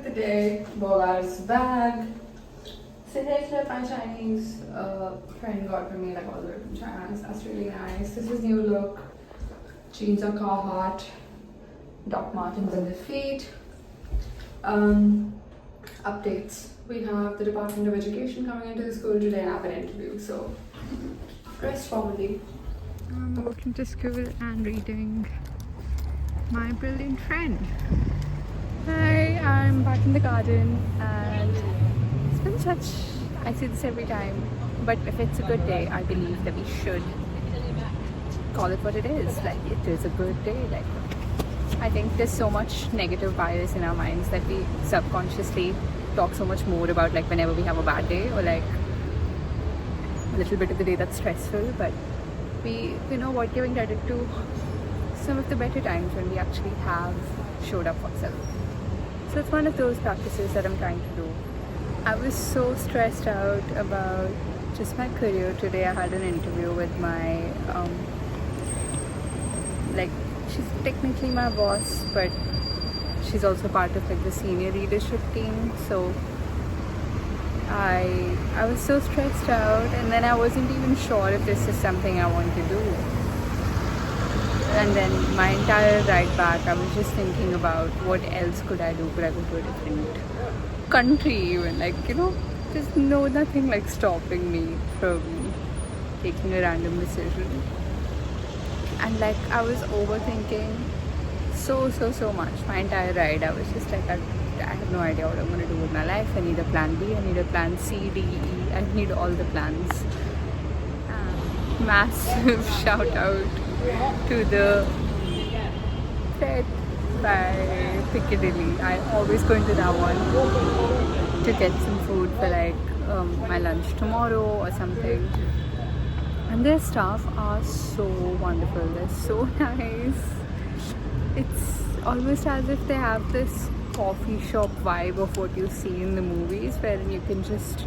the day, Bolar's bag. So here's what my Chinese friend got for me, like all the way from China. So that's really nice. This is new look. Jeans are Carhartt. Doc Martens on the feet. Updates. We have the Department of Education coming into the school today and I have an interview. So dressed formally. I'm walking to school and reading My Brilliant Friend. Hi, I'm back in the garden and it's been such, I say this every time, but if it's a good day, I believe that we should call it what it is. Like, it is a good day. Like, I think there's so much negative bias in our minds that we subconsciously talk so much more about, like, whenever we have a bad day or like a little bit of the day that's stressful, but we know what, giving credit to some of the better times when we actually have showed up for ourselves. So it's one of those practices that I'm trying to do. I was so stressed out about just my career today. I had an interview with my like, she's technically my boss, but she's also part of like the senior leadership team. So I was so stressed out, and then I wasn't even sure if this is something I want to do. And then my entire ride back, I was just thinking about what else could I do. Could I go to a different country even? Like, you know, just nothing like stopping me from taking a random decision. And like, I was overthinking so much my entire ride. I was just like, I have no idea what I'm going to do with my life. I need a plan B, I need a plan C, D, E, I need all the plans. Massive shout out to the Fed by Piccadilly. I always go into that one to get some food for like my lunch tomorrow or something. And their staff are so wonderful. They're so nice. It's almost as if they have this coffee shop vibe of what you see in the movies, where you can just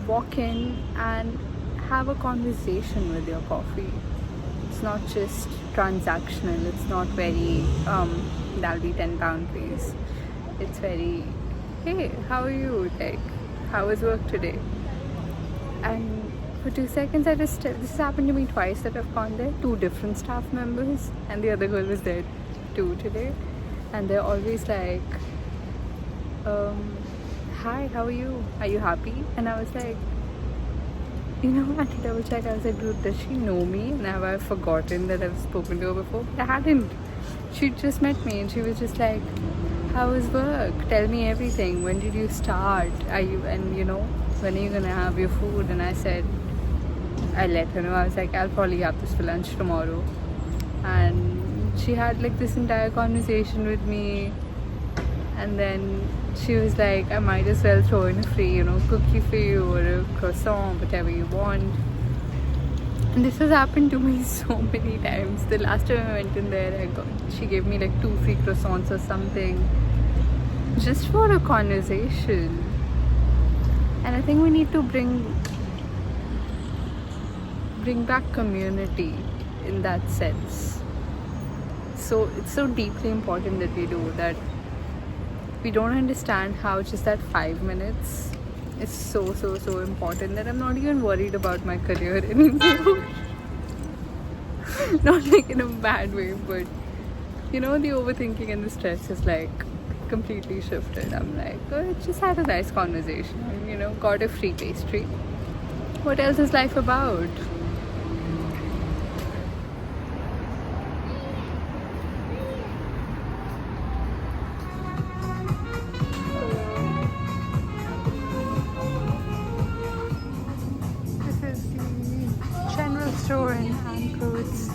walk in and have a conversation with your coffee. It's not just transactional. It's not very that'll be £10 please. It's very, hey, how are you? Like, how was work today? And for 2 seconds this has happened to me twice that I've gone there. 2 different staff members, and the other girl was there too today, and they're always like, hi, how are you? Are you happy? And I was like, you know, I had to double check. I was like, dude, does she know me? And have I forgotten that I've spoken to her before? But I hadn't. She just met me and she was just like, how was work? Tell me everything. When did you start? Are you, and you know, when are you gonna have your food? And I said, I let her know. I was like, I'll probably have this for lunch tomorrow. And she had like this entire conversation with me. And then she was like, I might as well throw in a free, you know, cookie for you or a croissant, whatever you want. And this has happened to me so many times. The last time I went in there, she gave me like 2 free croissants or something, just for a conversation. And I think we need to bring back community in that sense. So it's so deeply important that we do that. We don't understand how just that 5 minutes is so important that I'm not even worried about my career anymore. Not like in a bad way, but you know, the overthinking and the stress is like completely shifted. I'm like, oh, just had a nice conversation, you know, got a free pastry. What else is life about? Store in Ancoats.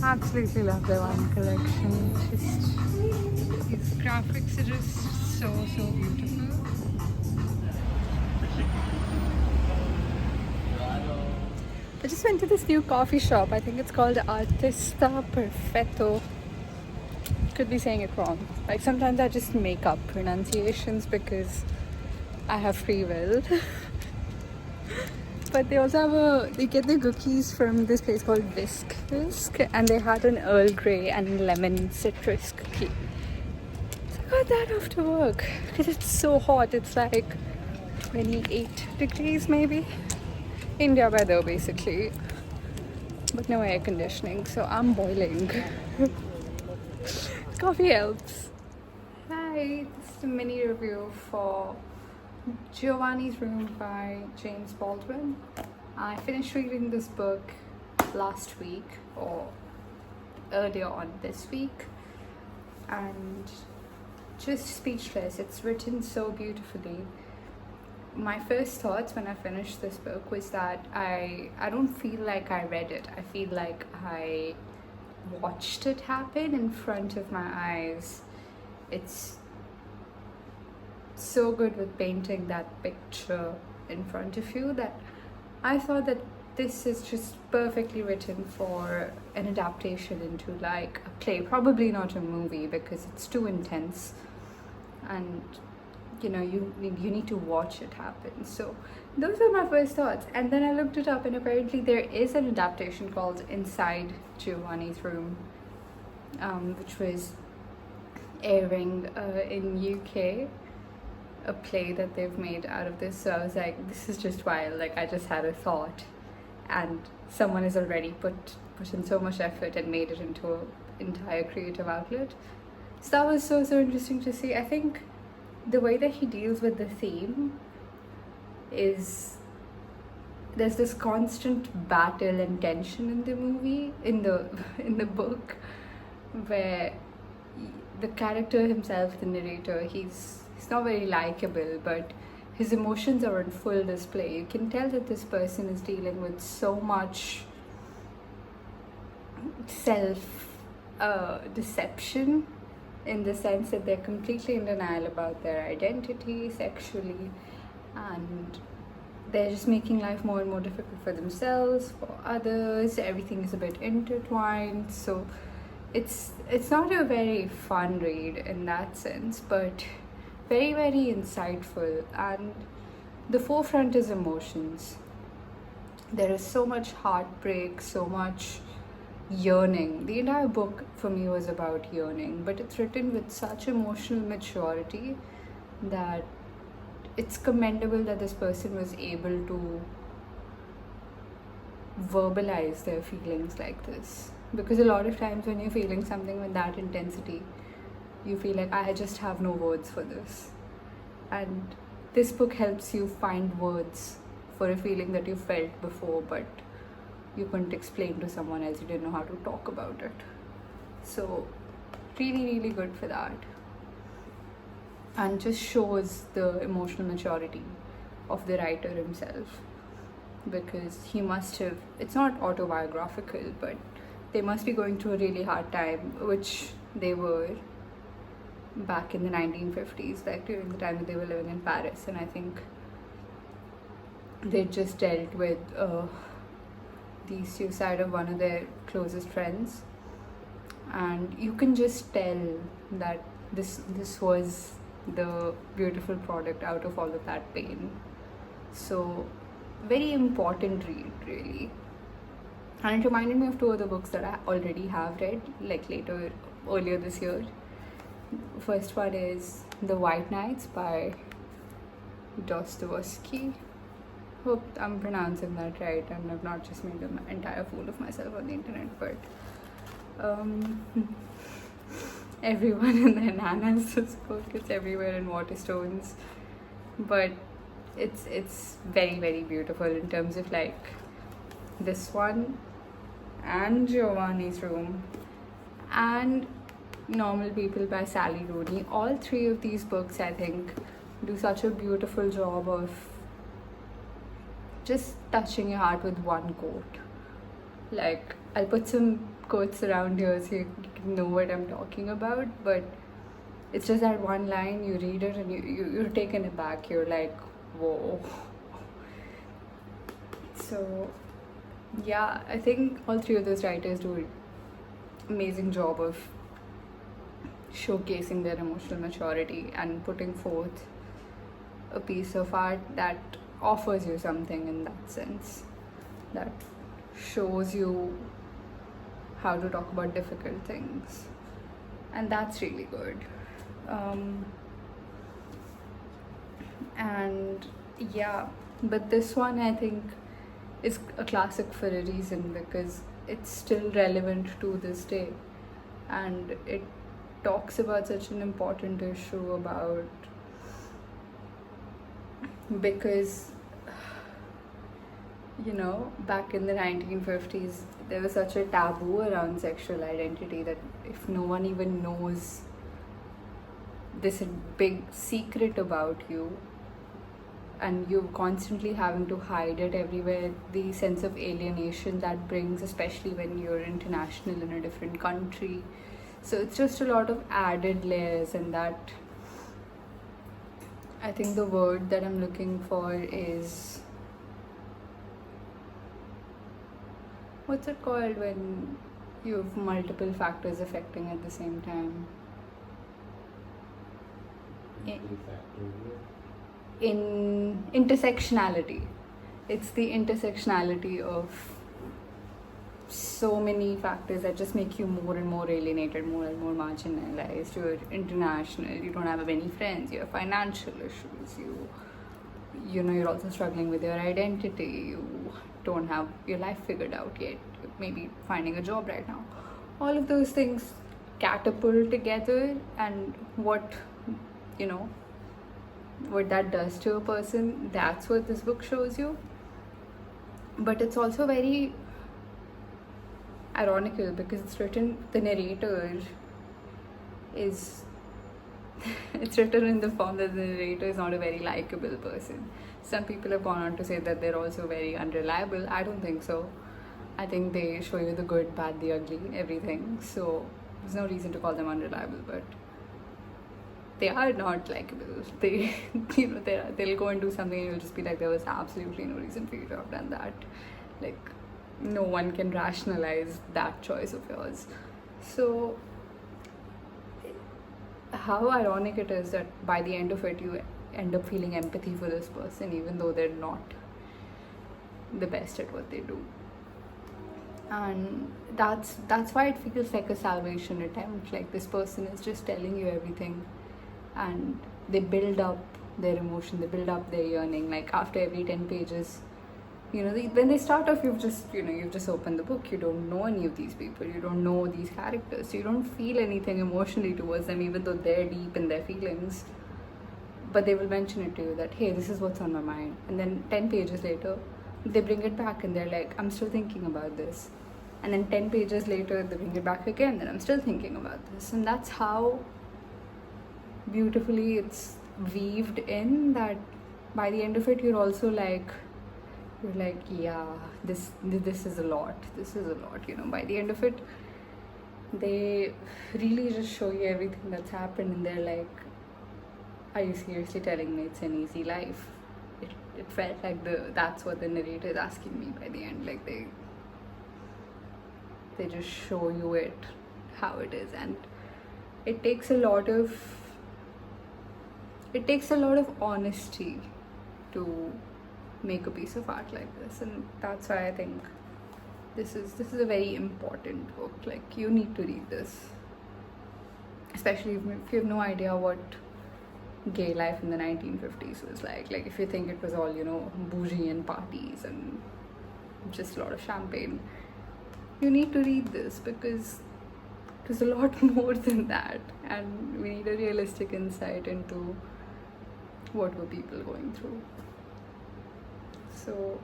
Absolutely love their wine collection. Just these graphics are just so beautiful. I just went to this new coffee shop. I think it's called Artista Perfetto. Could be saying it wrong. Like, sometimes I just make up pronunciations because I have free will. But they also have they get their cookies from this place called Whisk, and they had an Earl Grey and lemon citrus cookie. got that after work because it's so hot. It's like 28 degrees maybe. India weather basically, but no air conditioning, so I'm boiling. Coffee helps. Hi, this is a mini review for Giovanni's Room by James Baldwin. I finished reading this book last week or earlier on this week, and just speechless. It's written so beautifully. My first thoughts when I finished this book was that I don't feel like I read it. I feel like I watched it happen in front of my eyes. It's so good with painting that picture in front of you that I thought that this is just perfectly written for an adaptation into like a play, probably not a movie because it's too intense, and you know, you need to watch it happen. So those are my first thoughts, and then I looked it up, and apparently there is an adaptation called Inside Giovanni's Room, which was airing in UK, a play that they've made out of this. So I was like, this is just wild. Like, I just had a thought and someone has already put in so much effort and made it into an entire creative outlet. So that was so interesting to see. I think the way that he deals with the theme is there's this constant battle and tension in the movie, in the book, where the character himself, the narrator, he's not very likable, but his emotions are on full display. You can tell that this person is dealing with so much self deception, in the sense that they're completely in denial about their identity sexually, and they're just making life more and more difficult for themselves, for others. Everything is a bit intertwined. So it's not a very fun read in that sense, but very, very insightful. And the forefront is emotions. There is so much heartbreak, so much yearning. The entire book for me was about yearning, but it's written with such emotional maturity that it's commendable that this person was able to verbalize their feelings like this. Because a lot of times when you're feeling something with that intensity, you feel like, I just have no words for this. And this book helps you find words for a feeling that you felt before, but you couldn't explain to someone else. You didn't know how to talk about it. So really, really good for that. And just shows the emotional maturity of the writer himself, because he must have, it's not autobiographical, but they must be going through a really hard time, which they were back in the 1950s, like during the time that they were living in Paris. And I think they just dealt with the suicide of one of their closest friends, and you can just tell that this was the beautiful product out of all of that pain. So very important read, really. And it reminded me of two other books that I already have read, like earlier this year. First one is The White Nights by Dostoevsky. Hope I'm pronouncing that right and I've not just made an entire fool of myself on the internet. But everyone in their nanas this book. It's everywhere in Waterstones, but it's very, very beautiful in terms of like this one and Giovanni's Room and Normal People by Sally Rooney. All three of these books, I think, do such a beautiful job of just touching your heart with one quote. Like, I'll put some quotes around here so you can know what I'm talking about, but it's just that one line, you read it and you're taken aback. You're like, whoa. So yeah, I think all three of those writers do an amazing job of showcasing their emotional maturity and putting forth a piece of art that offers you something in that sense, that shows you how to talk about difficult things, and that's really good. Um, and yeah, but this one I think is a classic for a reason because it's still relevant to this day, and it talks about such an important issue about, because you know, back in the 1950s there was such a taboo around sexual identity that if no one even knows this big secret about you and you're constantly having to hide it everywhere, the sense of alienation that brings, especially when you're international in a different country. So it's just a lot of added layers, and that, I think the word that I'm looking for is, what's it called when you have multiple factors affecting at the same time? In intersectionality. It's the intersectionality of so many factors that just make you more and more alienated, more and more marginalized. You're international, you don't have any friends, you have financial issues, you know, you're also struggling with your identity, you don't have your life figured out yet, maybe finding a job right now. All of those things catapult together, and what, you know, what that does to a person, that's what this book shows you. But it's also very ironical because it's written, the narrator is it's written in the form that the narrator is not a very likable person. Some people have gone on to say that they're also very unreliable. I don't think so. I think they show you the good, bad, the ugly, everything. So there's no reason to call them unreliable, but they are not likable. They, you know, they'll go and do something and you'll just be like, there was absolutely no reason for you to have done that. Like, no one can rationalize that choice of yours. So how ironic it is that by the end of it you end up feeling empathy for this person even though they're not the best at what they do. And that's why it feels like a salvation attempt. Like, this person is just telling you everything, and they build up their emotion, they build up their yearning. Like, after every 10 pages, you know, when they start off, you've just opened the book, you don't know any of these people, you don't know these characters, so you don't feel anything emotionally towards them even though they're deep in their feelings. But they will mention it to you that, hey, this is what's on my mind, and then 10 pages later they bring it back and they're like, I'm still thinking about this. And then 10 pages later they bring it back again and I'm still thinking about this. And that's how beautifully it's weaved in, that by the end of it you're like, yeah, this is a lot, you know. By the end of it they really just show you everything that's happened, and they're like, are you seriously telling me it's an easy life? It felt like that's what the narrator is asking me by the end. Like, they just show you it how it is, and it takes a lot of honesty to make a piece of art like this. And that's why I think this is a very important book. Like, you need to read this, especially if you have no idea what gay life in the 1950s was like. Like, if you think it was all, you know, bougie and parties and just a lot of champagne, you need to read this because there's a lot more than that, and we need a realistic insight into what were people going through. So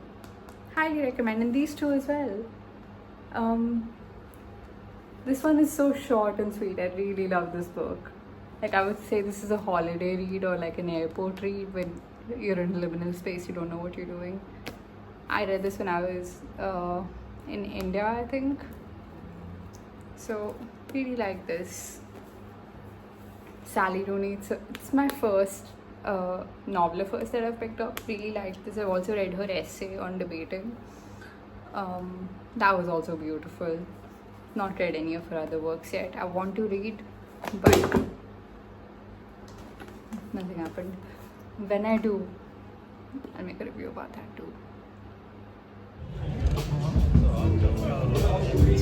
highly recommend, and these two as well. This one is so short and sweet. I really love this book. Like, I would say this is a holiday read or like an airport read when you're in liminal space, you don't know what you're doing. I read this when I was in India, I think. So really like this. Sally Rooney, it's my first novel of hers that I've picked up. Really liked this. I've also read her essay on debating. That was also beautiful. Not read any of her other works yet. I want to read, but nothing happened. When I do, I'll make a review about that too.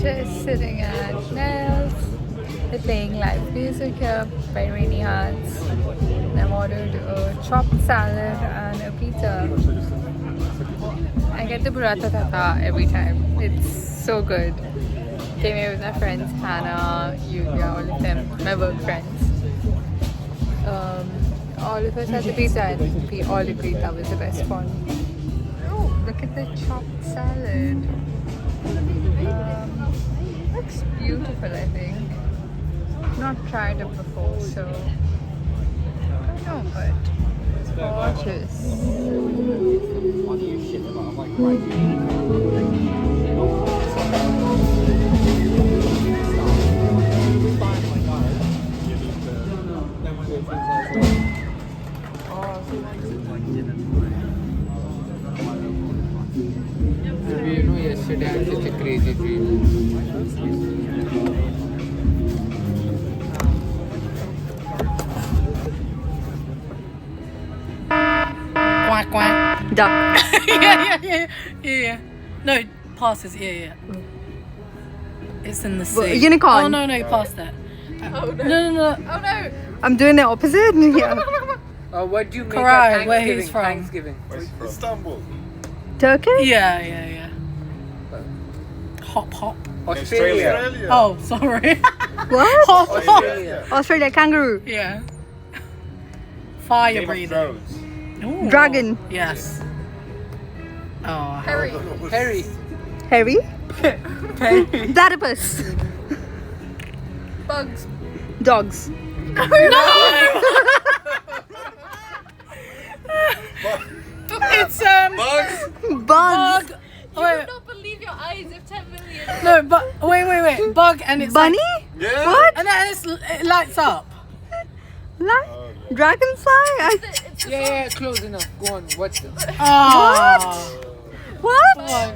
Just sitting at Nell's. They're playing live music here by Rainy Hearts. And I've ordered a chopped salad and a pizza. I get the burrata tata every time. It's so good. Came here with my friends Hannah, Yulia, all of them, my work friends. All of us had the pizza and we all agreed that was the best one. Oh, look at the chopped salad. Looks beautiful, I think. Not tried it before, so I don't know, but it's gorgeous. You know, yesterday I had such a crazy dream. Quack quack. Duck. yeah. No, passes. Yeah. It's in the sea. Unicorn. Oh no, you passed that. Oh no. Oh no! I'm doing the opposite. Yeah. What do you make Karai, at where Thanksgiving? he's from. Thanksgiving. Istanbul. Turkey? Yeah. Hop. Australia. Oh, sorry. What? Hop. Australia. Australia kangaroo. Yeah. Fire Game of breathing. Thrones. Ooh. Dragon. Yes. Oh. Harry. Harry? Harry. Platypus. Bugs. Dogs. It's Bugs. Bugs. bug. Wait, not believe your eyes of 10 million. no, but wait. Bug and it's Bunny? like, Yeah. What? and then it lights up. Dragonfly? Yeah, close enough. Go on. What's it? Oh. What? Bug.